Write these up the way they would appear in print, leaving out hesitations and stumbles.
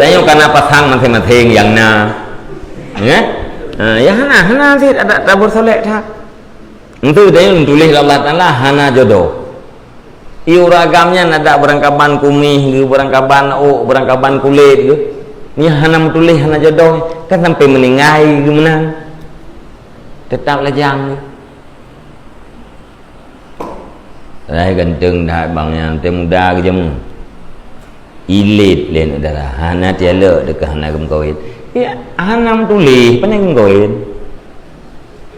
tanya karena pasang masing-masing yang na ya ya hana sih ada tabur soleh dah itu tanya tulis Allah Taala hana jodoh iu ragamnya ada berangkaban kumih berangkaban berangkaban kulit gitu ni hana tulis hana jodoh kan sampai meningai gimana tetap lajang Rai ganteng dah bangnya teh muda ke jemu ilit len udara hana tiala dekat hana gemkawin ya hanam tulis paneng gemkawin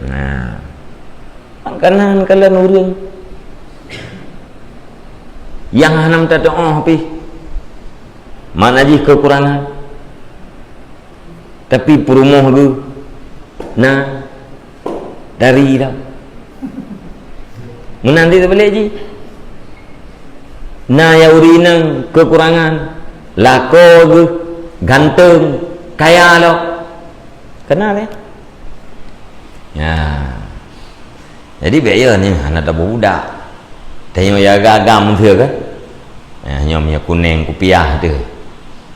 nah kanan kalian urang yang hanam tak doa tapi mana je kekurangan tapi perumuh tu nah dari dah menanti tu balik je na ya urinang kekurangan lako tu ganteng kaya lo kenal ya jadi biaya ni anak tak budak tanya ya agam tu kan ya nyomnya kuning kupiah tu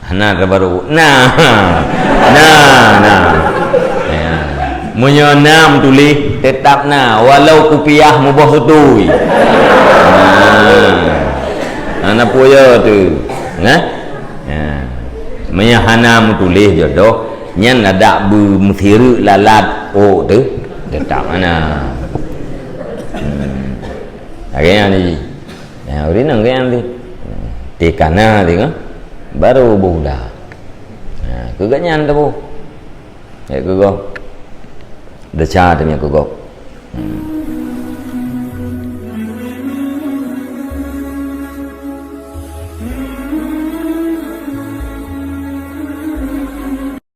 anak tak baru nah ya menyonam tulis tetap na walau kupiah mubah setui anak punya tu nah ya menyahanam tulis jodoh nyan ada bermuthiru lalat tu tetap mana akhirnya ni ya urin nang kan tu tikana tengok baru budak ya keganyan tu ya kego deca tu nya kego